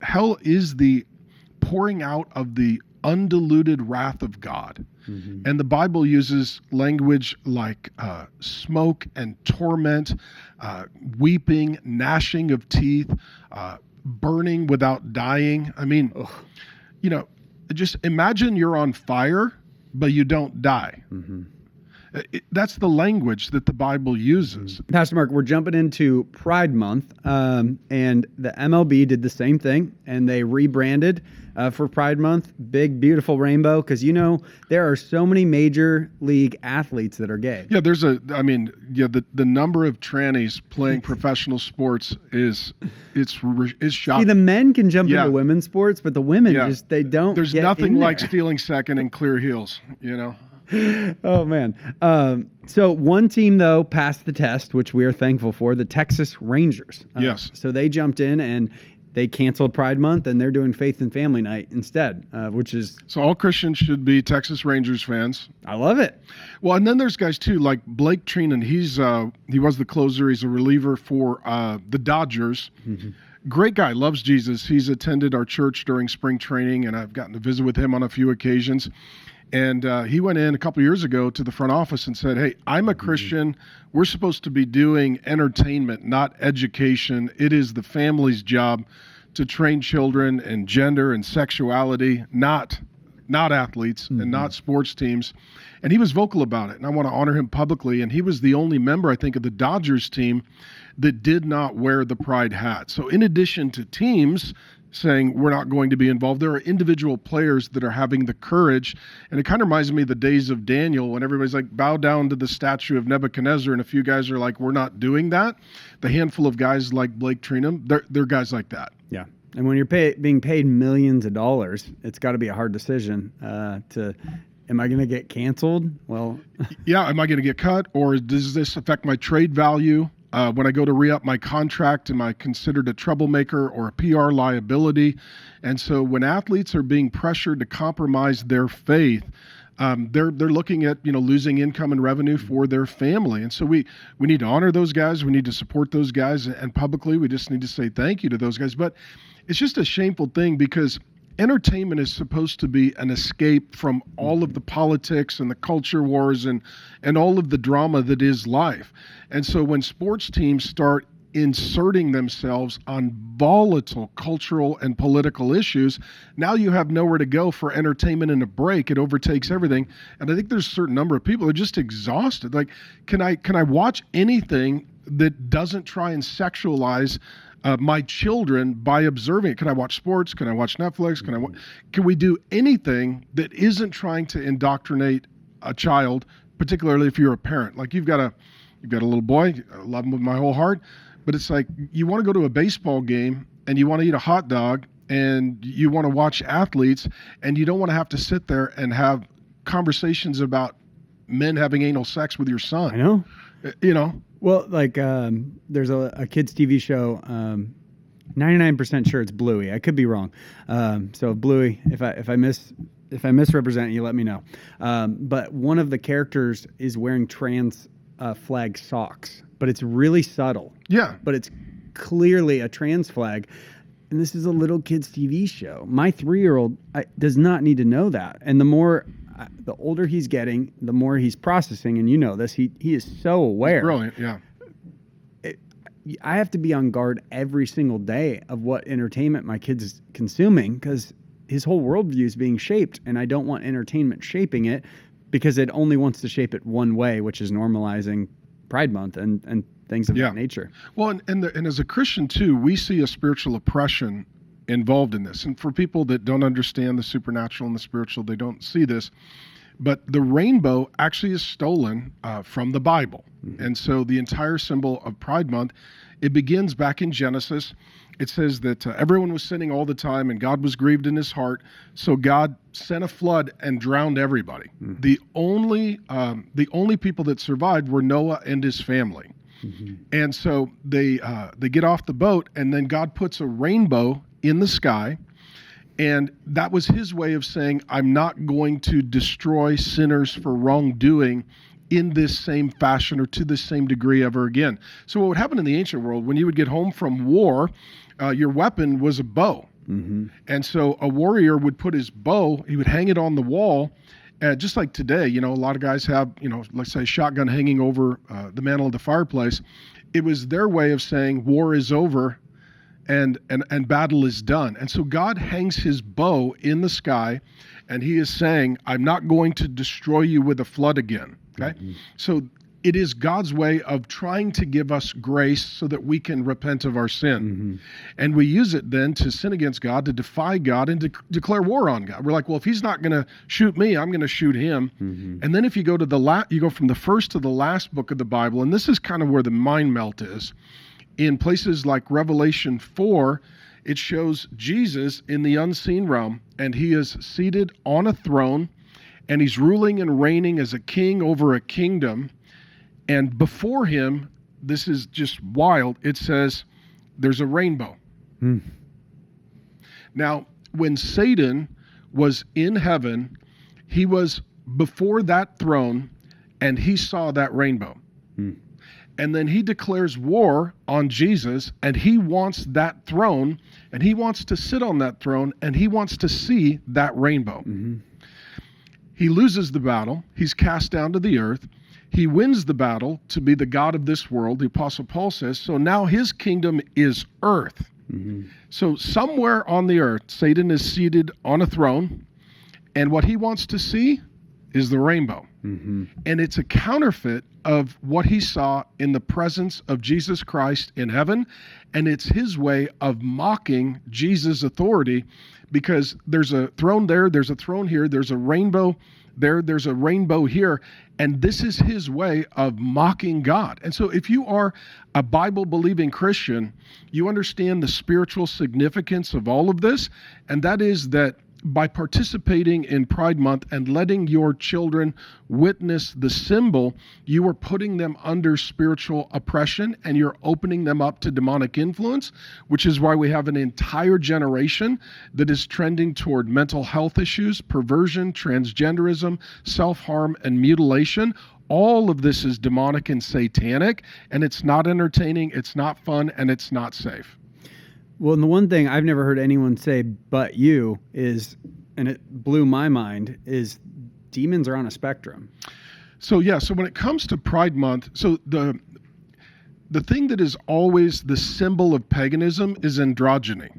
hell is the pouring out of the undiluted wrath of God. Mm-hmm. And the Bible uses language like smoke and torment, weeping, gnashing of teeth, burning without dying. I mean, just imagine you're on fire, but you don't die. Mm-hmm. That's the language that the Bible uses. Pastor Mark, we're jumping into Pride Month, and the MLB did the same thing, and they rebranded for Pride Month, big, beautiful rainbow, because, there are so many major league athletes that are gay. Yeah, the number of trannies playing professional sports is shocking. See, the men can jump into women's sports, but the women they don't. There's nothing like stealing second and clear heels, Oh, man. So one team, though, passed the test, which we are thankful for, the Texas Rangers. Yes. So they jumped in and they canceled Pride Month, and they're doing Faith and Family Night instead, which is... So all Christians should be Texas Rangers fans. I love it. Well, and then there's guys, too, like Blake Trinan. He was the closer. He's a reliever for the Dodgers. Mm-hmm. Great guy, loves Jesus. He's attended our church during spring training, and I've gotten to visit with him on a few occasions. And he went in a couple years ago to the front office and said, hey, I'm a Christian. We're supposed to be doing entertainment, not education. It is the family's job to train children in gender and sexuality, not athletes and not sports teams. And he was vocal about it, and I want to honor him publicly. And he was the only member, I think, of the Dodgers team that did not wear the pride hat. So in addition to teams saying we're not going to be involved, there are individual players that are having the courage. And it kind of reminds me of the days of Daniel when everybody's like, bow down to the statue of Nebuchadnezzar, and a few guys are like, we're not doing that. The handful of guys like Blake Trinan, they're guys like that. Yeah. And when you're being paid millions of dollars, it's got to be a hard decision am I going to get canceled? Well, yeah. Am I going to get cut, or does this affect my trade value? When I go to re-up my contract, am I considered a troublemaker or a PR liability? And so when athletes are being pressured to compromise their faith, they're looking at losing income and revenue for their family. And so we need to honor those guys. We need to support those guys. And publicly, we just need to say thank you to those guys. But it's just a shameful thing because entertainment is supposed to be an escape from all of the politics and the culture wars and all of the drama that is life. And so when sports teams start inserting themselves on volatile cultural and political issues, now you have nowhere to go for entertainment and a break. It overtakes everything. And I think there's a certain number of people who are just exhausted. Like, can I watch anything that doesn't try and sexualize my children by observing it? Can I watch sports? Can I watch Netflix? Can we do anything that isn't trying to indoctrinate a child, particularly if you're a parent? Like you've got a little boy, I love him with my whole heart, but it's like you want to go to a baseball game and you want to eat a hot dog and you want to watch athletes and you don't want to have to sit there and have conversations about men having anal sex with your son. I know. Well, like there's a kids TV show. 99% sure it's Bluey. I could be wrong. So Bluey, if I misrepresent, you let me know. But one of the characters is wearing trans flag socks, but it's really subtle. Yeah. But it's clearly a trans flag. And this is a little kids TV show. My 3-year-old does not need to know that. And the older he's getting, the more he's processing, and you know this, he is so aware. He's brilliant, yeah. I have to be on guard every single day of what entertainment my kid is consuming because his whole worldview is being shaped, and I don't want entertainment shaping it because it only wants to shape it one way, which is normalizing Pride Month and things of that nature. Well, and as a Christian, too, we see a spiritual oppression involved in this. And for people that don't understand the supernatural and the spiritual, they don't see this. But the rainbow actually is stolen from the Bible. Mm-hmm. And so the entire symbol of Pride Month, it begins back in Genesis. It says that everyone was sinning all the time and God was grieved in his heart. So God sent a flood and drowned everybody. Mm-hmm. The only people that survived were Noah and his family. Mm-hmm. And so they get off the boat, and then God puts a rainbow in the sky. And that was his way of saying, I'm not going to destroy sinners for wrongdoing in this same fashion or to the same degree ever again. So what would happen in the ancient world, when you would get home from war, your weapon was a bow. And so a warrior would put his bow, he would hang it on the wall. Just like today, a lot of guys have, let's say a shotgun hanging over the mantle of the fireplace. It was their way of saying war is over and battle is done. And so God hangs his bow in the sky, and he is saying, I'm not going to destroy you with a flood again. Okay? So it is God's way of trying to give us grace so that we can repent of our sin. And we use it then to sin against God, to defy God, and to declare war on God. We're like, well, if he's not going to shoot me, I'm going to shoot him. And then if you go to you go from the first to the last book of the Bible, and this is kind of where the mind melt is. In places like Revelation 4, it shows Jesus in the unseen realm, and he is seated on a throne, and he's ruling and reigning as a king over a kingdom. And before him, this is just wild, it says there's a rainbow. Now, when Satan was in heaven, he was before that throne, and he saw that rainbow. And then he declares war on Jesus, and he wants that throne, and he wants to sit on that throne, and he wants to see that rainbow. He loses the battle. He's cast down to the earth. He wins the battle to be the God of this world, the Apostle Paul says. So now his kingdom is earth. So somewhere on the earth, Satan is seated on a throne, and what he wants to see is the rainbow. And it's a counterfeit of what he saw in the presence of Jesus Christ in heaven, and it's his way of mocking Jesus' authority, because there's a throne there, there's a throne here, there's a rainbow there, there's a rainbow here, and this is his way of mocking God. And so if you are a Bible-believing Christian, you understand the spiritual significance of all of this, and that is that by participating in Pride Month and letting your children witness the symbol, you are putting them under spiritual oppression, and you're opening them up to demonic influence, which is why we have an entire generation that is trending toward mental health issues, perversion, transgenderism, self-harm, and mutilation. All of this is demonic and satanic, and it's not entertaining, it's not fun, and it's not safe. Well, and the one thing I've never heard anyone say but you is, and it blew my mind, is demons are on a spectrum. So when it comes to Pride Month, so the thing that is always the symbol of paganism is androgyny.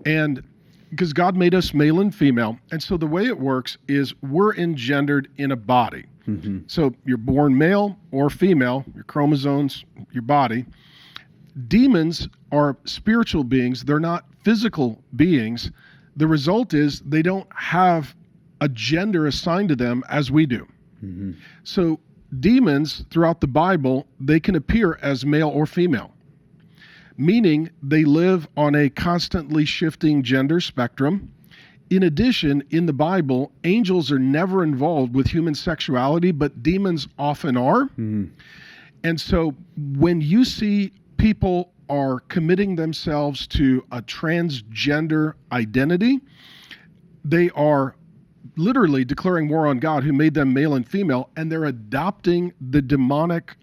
And because God made us male and female, and so the way it works is we're engendered in a body. So you're born male or female, your chromosomes, your body. Demons are spiritual beings. They're not physical beings. The result is they don't have a gender assigned to them as we do. So demons throughout the Bible, they can appear as male or female, meaning they live on a constantly shifting gender spectrum. In addition, in the Bible, angels are never involved with human sexuality, but demons often are. And so when you see people are committing themselves to a transgender identity, they are literally declaring war on God who made them male and female, and they're adopting the demonic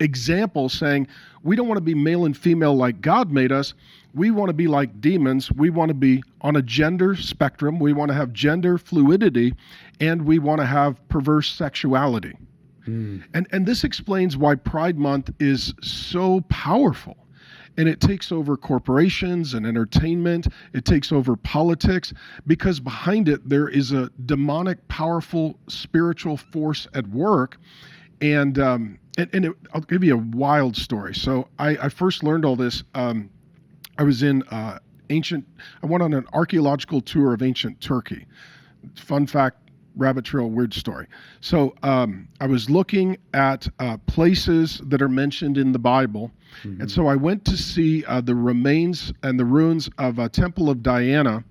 example, saying, we don't want to be male and female like God made us. We want to be like demons. We want to be on a gender spectrum. We want to have gender fluidity, and we want to have perverse sexuality. And this explains why Pride Month is so powerful. And it takes over corporations and entertainment. It takes over politics, because behind it there is a demonic, powerful spiritual force at work. And I'll give you a wild story. So I first learned all this. I was in I went on an archaeological tour of ancient Turkey. Fun fact, rabbit trail, weird story. So I was looking at places that are mentioned in the Bible. And so I went to see the remains and the ruins of a Temple of Diana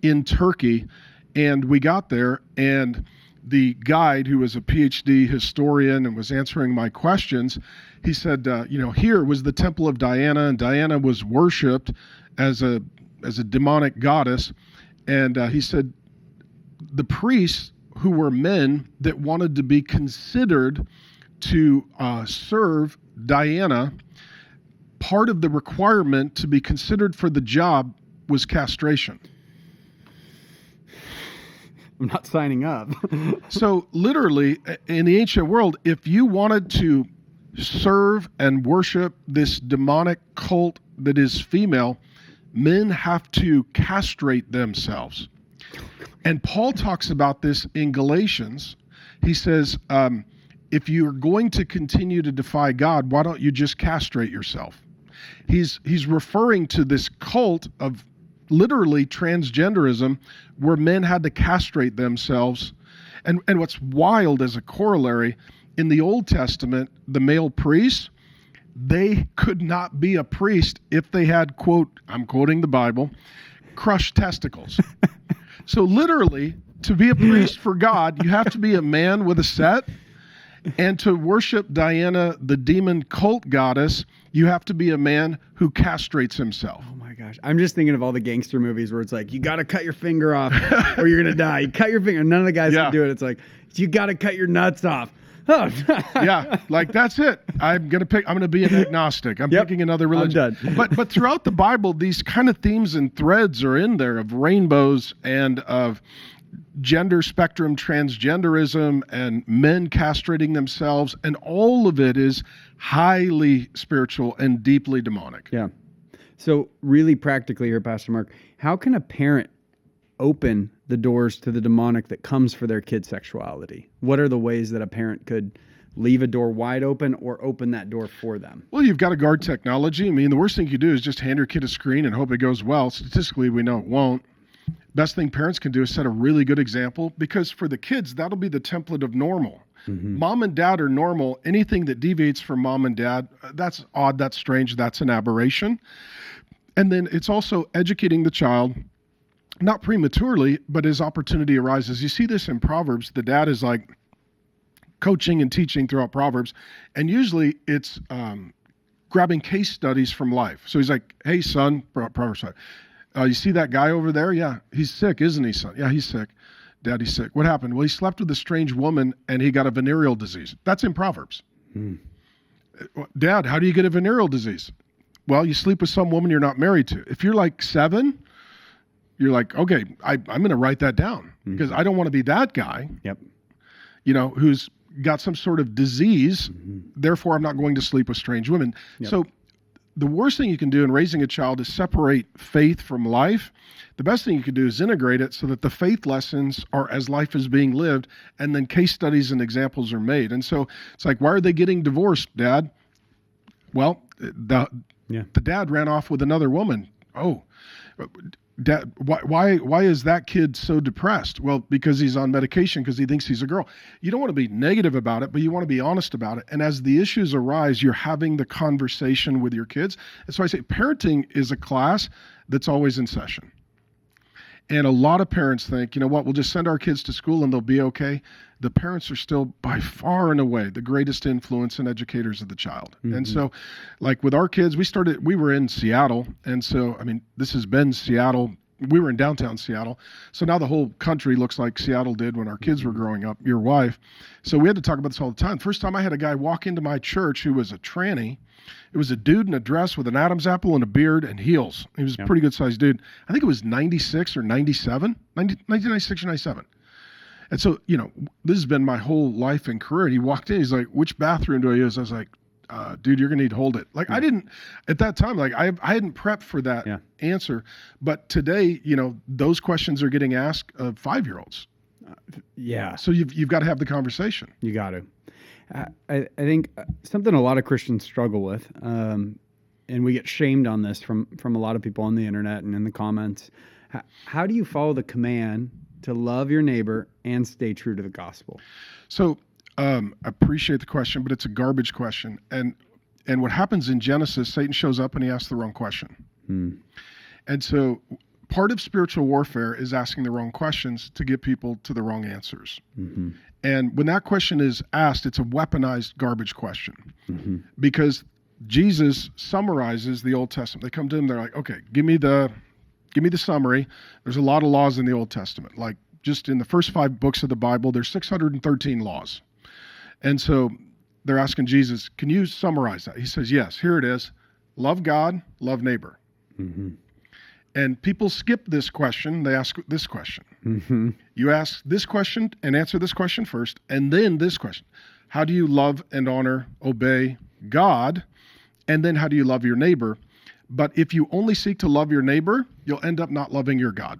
in Turkey. And we got there, and the guide, who was a PhD historian and was answering my questions, he said, here was the Temple of Diana, and Diana was worshipped as a demonic goddess. And he said, the priests, who were men that wanted to be considered to serve Diana, part of the requirement to be considered for the job was castration. I'm not signing up. So literally, in the ancient world, if you wanted to serve and worship this demonic cult that is female, men have to castrate themselves. And Paul talks about this in Galatians. He says, if you're going to continue to defy God, why don't you just castrate yourself? He's referring to this cult of literally transgenderism where men had to castrate themselves. And what's wild as a corollary, in the Old Testament, the male priests, they could not be a priest if they had, quote, I'm quoting the Bible, crushed testicles. So literally, to be a priest for God, you have to be a man with a set. And to worship Diana, the demon cult goddess, you have to be a man who castrates himself. Oh my gosh. I'm just thinking of all the gangster movies where it's like, you got to cut your finger off or you're going to die. You cut your finger. None of the guys can do it. It's like, you got to cut your nuts off. Oh. Yeah, like that's it. I'm gonna be an agnostic. I'm picking another religion. I'm done. But throughout the Bible, these kind of themes and threads are in there of rainbows and of gender spectrum, transgenderism, and men castrating themselves, and all of it is highly spiritual and deeply demonic. Yeah. So really practically here, Pastor Mark, how can a parent open the doors to the demonic that comes for their kid's sexuality? What are the ways that a parent could leave a door wide open or open that door for them? Well, you've got to guard technology. I mean, the worst thing you do is just hand your kid a screen and hope it goes well. Statistically, we know it won't. Best thing parents can do is set a really good example, because for the kids, that'll be the template of normal. Mm-hmm. Mom and dad are normal. Anything that deviates from mom and dad, that's odd, that's strange, that's an aberration. And then it's also educating the child, not prematurely, but as opportunity arises. You see this in Proverbs. The dad is like coaching and teaching throughout Proverbs. And usually it's grabbing case studies from life. So he's like, hey, son, Proverbs 5, you see that guy over there? Yeah, he's sick, isn't he, son? Yeah, he's sick. Dad, he's sick. What happened? Well, he slept with a strange woman and he got a venereal disease. That's in Proverbs. Dad, how do you get a venereal disease? Well, you sleep with some woman you're not married to. If you're like 7, you're like, okay, I'm going to write that down because I don't want to be that guy, who's got some sort of disease. Therefore, I'm not going to sleep with strange women. So the worst thing you can do in raising a child is separate faith from life. The best thing you can do is integrate it so that the faith lessons are as life is being lived, and then case studies and examples are made. And so it's like, why are they getting divorced, Dad? Well, the dad ran off with another woman. Oh, Dad, why is that kid so depressed? Well, because he's on medication because he thinks he's a girl. You don't want to be negative about it, but you want to be honest about it. And as the issues arise, you're having the conversation with your kids. And so I say parenting is a class that's always in session. And a lot of parents think, you know what, we'll just send our kids to school and they'll be okay. The parents are still by far and away the greatest influence and educators of the child. Mm-hmm. And so like with our kids, we were in Seattle. And so, I mean, this has been Seattle. We were in downtown Seattle. So now the whole country looks like Seattle did when our kids were growing up, your wife. So we had to talk about this all the time. First time I had a guy walk into my church who was a tranny. It was a dude in a dress with an Adam's apple and a beard and heels. He was a pretty good sized dude. I think it was 96 or 97, 1996 or 97. And so, this has been my whole life and career. And he walked in, he's like, which bathroom do I use? I was like, dude, you're going to need to hold it. Like I didn't, at that time, like I hadn't prepped for that answer. But today, those questions are getting asked of 5-year-olds. So you've got to have the conversation. You got to. I think something a lot of Christians struggle with, and we get shamed on this from a lot of people on the internet and in the comments. How do you follow the command to love your neighbor and stay true to the gospel? So I appreciate the question, but it's a garbage question. And what happens in Genesis, Satan shows up and he asks the wrong question. And so part of spiritual warfare is asking the wrong questions to get people to the wrong answers. Mm-hmm. And when that question is asked, it's a weaponized garbage question because Jesus summarizes the Old Testament. They come to him, they're like, okay, give me the summary. There's a lot of laws in the Old Testament. Like just in the first 5 books of the Bible, there's 613 laws. And so they're asking Jesus, can you summarize that? He says, yes, here it is. Love God, love neighbor. Mm-hmm. And people skip this question. They ask this question. Mm-hmm. You ask this question and answer this question first, and then this question. How do you love and honor, obey God? And then how do you love your neighbor? But if you only seek to love your neighbor, you'll end up not loving your God.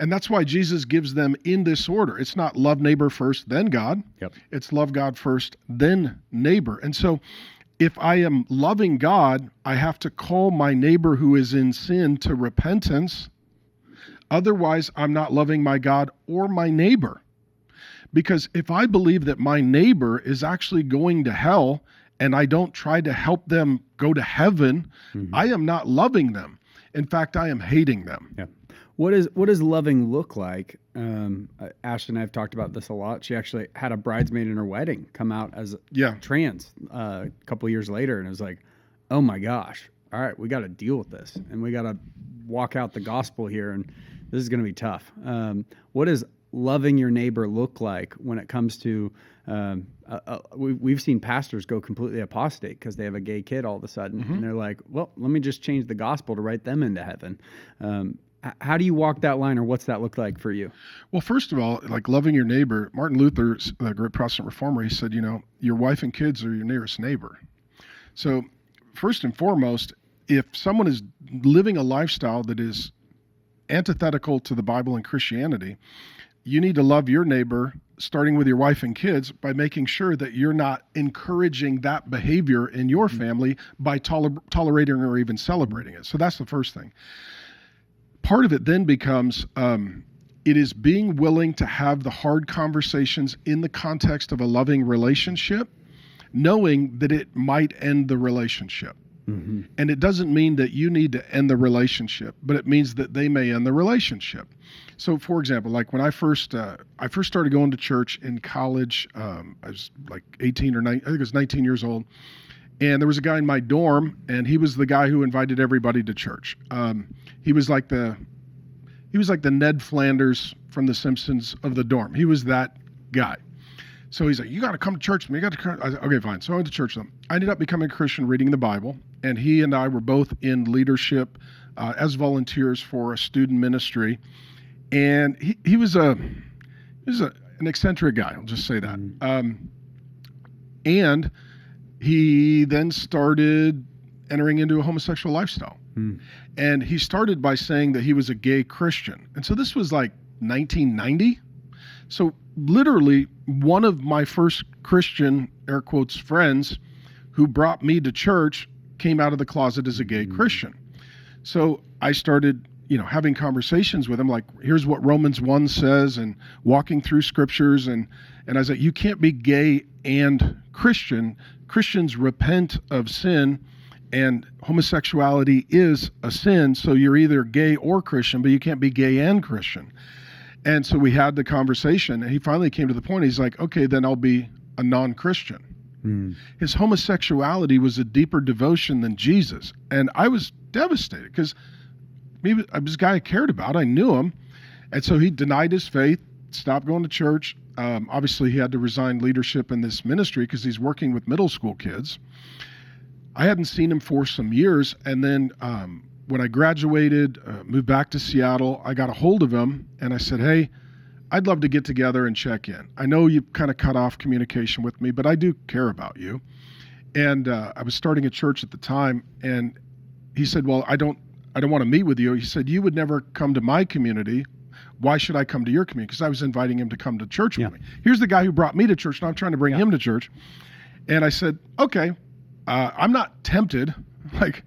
And that's why Jesus gives them in this order. It's not love neighbor first, then God. Yep. It's love God first, then neighbor. And so if I am loving God, I have to call my neighbor who is in sin to repentance. Otherwise, I'm not loving my God or my neighbor. Because if I believe that my neighbor is actually going to hell and I don't try to help them go to heaven, I am not loving them. In fact, I am hating them. Yeah. What does loving look like? Ashton and I have talked about this a lot. She actually had a bridesmaid in her wedding come out as trans a couple years later, and it was like, oh my gosh, all right, we got to deal with this, and we got to walk out the gospel here, and this is going to be tough. What does loving your neighbor look like when it comes to we've seen pastors go completely apostate because they have a gay kid all of a sudden, and they're like, well, let me just change the gospel to write them into heaven. How do you walk that line, or what's that look like for you? Well, first of all, like loving your neighbor, Martin Luther, the great Protestant reformer, he said, your wife and kids are your nearest neighbor. So first and foremost, if someone is living a lifestyle that is antithetical to the Bible and Christianity, you need to love your neighbor, starting with your wife and kids, by making sure that you're not encouraging that behavior in your family by tolerating or even celebrating it. So that's the first thing. Part of it then becomes it is being willing to have the hard conversations in the context of a loving relationship, knowing that it might end the relationship. And it doesn't mean that you need to end the relationship, but it means that they may end the relationship. So, for example, like when I first started going to church in college, I was like 18 or 19, I think I was 19 years old. And there was a guy in my dorm, and he was the guy who invited everybody to church. He was like the Ned Flanders from The Simpsons of the dorm. He was that guy. So he's like, you got to come to church with me. You got to come. I said, okay, fine. So I went to church with him. I ended up becoming a Christian, reading the Bible, and he and I were both in leadership as volunteers for a student ministry. And he was an eccentric guy. I'll just say that. And he then started entering into a homosexual lifestyle. And he started by saying that he was a gay Christian. And so this was like 1990. So literally one of my first Christian, air quotes, friends who brought me to church came out of the closet as a gay Christian. So I started, having conversations with him, like, here's what Romans 1 says, and walking through scriptures. And I was like, you can't be gay and Christian. Christians repent of sin, and homosexuality is a sin. So you're either gay or Christian, but you can't be gay and Christian. And so we had the conversation, and he finally came to the point. He's like, okay, then I'll be a non-Christian. His homosexuality was a deeper devotion than Jesus. And I was devastated because maybe I was a guy I cared about. I knew him. And so he denied his faith, stopped going to church. Obviously, he had to resign leadership in this ministry because he's working with middle school kids. I hadn't seen him for some years. And then when I graduated, moved back to Seattle, I got a hold of him and I said, hey, I'd love to get together and check in. I know you kind of cut off communication with me, but I do care about you. And I was starting a church at the time, and he said, well, I don't want to meet with you. He said, you would never come to my community. Why should I come to your community? Because I was inviting him to come to church with me. Here's the guy who brought me to church. Now I'm trying to bring him to church. And I said, okay, I'm not tempted. I'm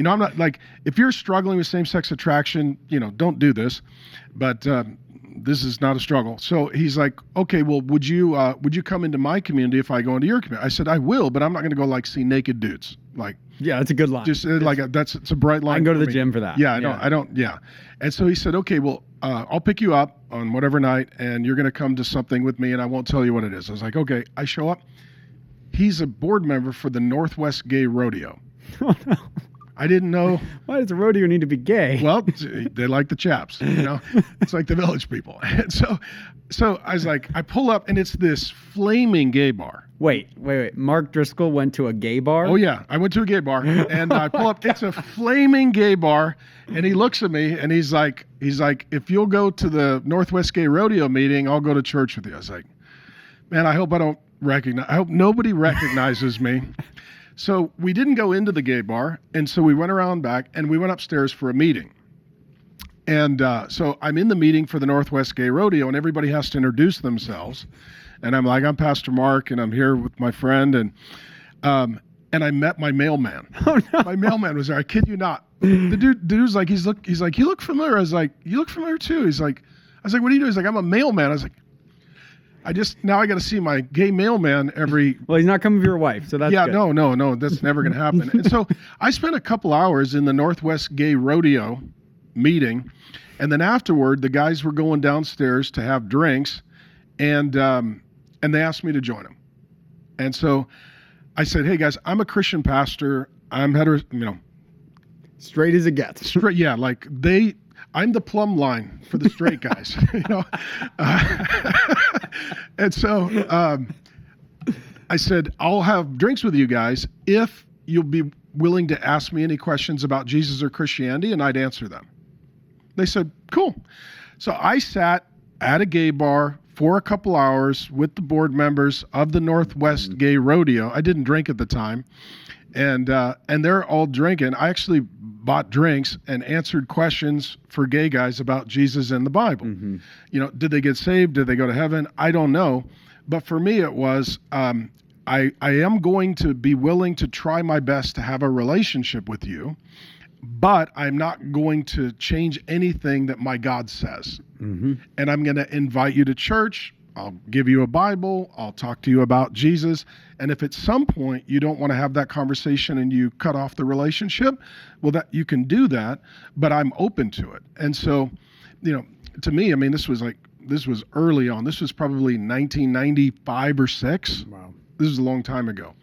not like, if you're struggling with same-sex attraction, don't do this. But this is not a struggle. So he's like, okay, well, would you come into my community if I go into your community? I said, I will, but I'm not going to go see naked dudes. Yeah, that's a good line. Just it's a bright line. I can go to the gym for that. Yeah, I don't. Yeah. And so he said, okay, well, I'll pick you up on whatever night, and you're going to come to something with me, and I won't tell you what it is. I was like, okay. I show up. He's a board member for the Northwest Gay Rodeo. Oh, no. I didn't know. Why does a rodeo need to be gay? Well, they like the chaps, It's like the village people. And so I was like, I pull up, and it's this flaming gay bar. Wait. Mark Driscoll went to a gay bar? Oh, yeah. I went to a gay bar, and I pull up. It's a flaming gay bar, and he looks at me, and he's like, if you'll go to the Northwest Gay Rodeo meeting, I'll go to church with you. I was like, man, I hope nobody recognizes me. So we didn't go into the gay bar, and so we went around back, and we went upstairs for a meeting. And so I'm in the meeting for the Northwest Gay Rodeo, and everybody has to introduce themselves. And I'm like, I'm Pastor Mark, and I'm here with my friend, and I met my mailman. Oh, no. My mailman was there. I kid you not. The dude's like, he's like, you look familiar. I was like, you look familiar too. I was like, what do you do? He's like, I'm a mailman. I was like, now I got to see my gay mailman every. Well, he's not coming with your wife, so that's good. No, that's never going to happen. And so I spent a couple hours in the Northwest Gay Rodeo meeting, and then afterward, the guys were going downstairs to have drinks, and they asked me to join them. And so I said, hey guys, I'm a Christian pastor. I'm straight as it gets. Straight, yeah, I'm the plumb line for the straight guys, and so I said, I'll have drinks with you guys if you'll be willing to ask me any questions about Jesus or Christianity, and I'd answer them. They said, cool. So I sat at a gay bar for a couple hours with the board members of the Northwest Gay Rodeo. I didn't drink at the time. And they're all drinking. I actually bought drinks and answered questions for gay guys about Jesus and the Bible. Mm-hmm. Did they get saved? Did they go to heaven? I don't know. But for me, it was, I am going to be willing to try my best to have a relationship with you, but I'm not going to change anything that my God says. Mm-hmm. And I'm going to invite you to church. I'll give you a Bible. I'll talk to you about Jesus. And if at some point you don't want to have that conversation and you cut off the relationship, well, that you can do that, but I'm open to it. And so, to me, this was early on. This was probably 1995 or 6. Wow. This is a long time ago.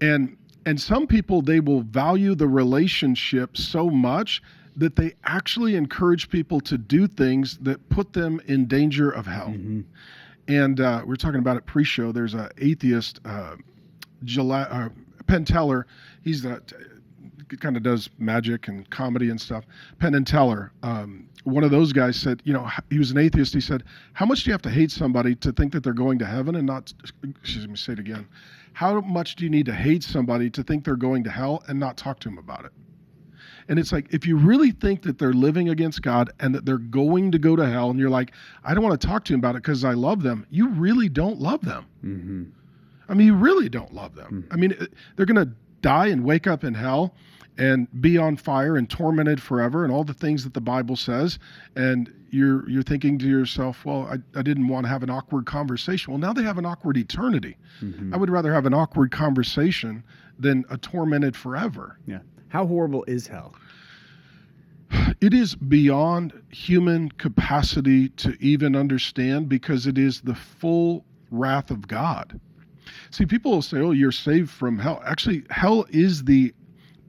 And some people, they will value the relationship so much that they actually encourage people to do things that put them in danger of hell. Mm-hmm. And we were talking about it pre-show. There's an atheist, Penn Teller. He's kind of does magic and comedy and stuff. Penn and Teller. One of those guys said, he was an atheist. He said, how much do you have to hate somebody to think that they're going to heaven and not, excuse me, say it again. How much do you need to hate somebody to think they're going to hell and not talk to them about it? And it's like, if you really think that they're living against God and that they're going to go to hell, and you're like, I don't want to talk to them about it because I love them, you really don't love them. Mm-hmm. You really don't love them. Mm-hmm. They're going to die and wake up in hell and be on fire and tormented forever and all the things that the Bible says. And you're thinking to yourself, well, I didn't want to have an awkward conversation. Well, now they have an awkward eternity. Mm-hmm. I would rather have an awkward conversation than a tormented forever. Yeah. How horrible is hell? It is beyond human capacity to even understand, because it is the full wrath of God. See, people will say, oh, you're saved from hell. Actually, hell is the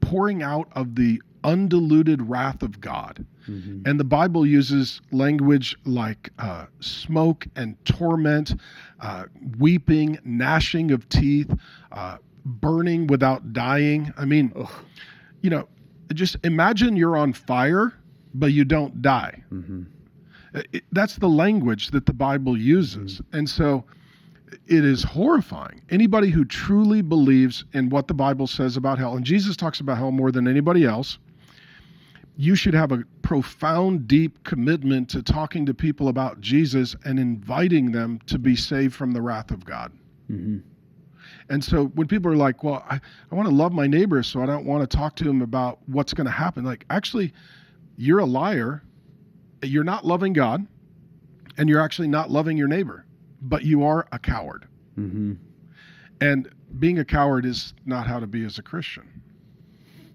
pouring out of the undiluted wrath of God. Mm-hmm. And the Bible uses language like smoke and torment, weeping, gnashing of teeth, burning without dying. Just imagine you're on fire, but you don't die. Mm-hmm. That's the language that the Bible uses. Mm-hmm. And so it is horrifying. Anybody who truly believes in what the Bible says about hell, and Jesus talks about hell more than anybody else, you should have a profound, deep commitment to talking to people about Jesus and inviting them to be saved from the wrath of God. Mm-hmm. And so when people are like, well, I want to love my neighbor, so I don't want to talk to him about what's going to happen. Like, actually, you're a liar. You're not loving God, and you're actually not loving your neighbor, but you are a coward. Mm-hmm. And being a coward is not how to be as a Christian.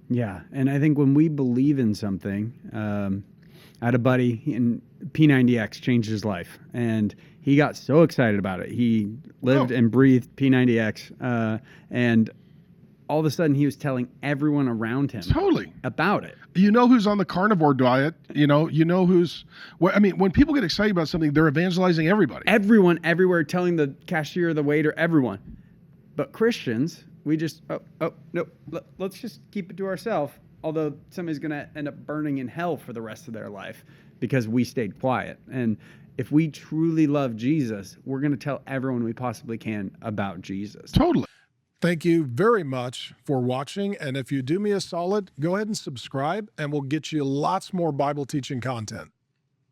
Yeah, and I think when we believe in something, I had a buddy, and P90X changed his life, and he got so excited about it. He lived and breathed P90X, and all of a sudden he was telling everyone around him Totally. about it. You know who's on the carnivore diet. You know who's, I mean, when people get excited about something, they're evangelizing everybody. Everyone, everywhere, telling the cashier, the waiter, everyone. But Christians, we just, no, let's just keep it to ourselves. Although somebody's going to end up burning in hell for the rest of their life because we stayed quiet. And if we truly love Jesus, we're going to tell everyone we possibly can about Jesus. Totally. Thank you very much for watching. And if you do me a solid, go ahead and subscribe, and we'll get you lots more Bible teaching content.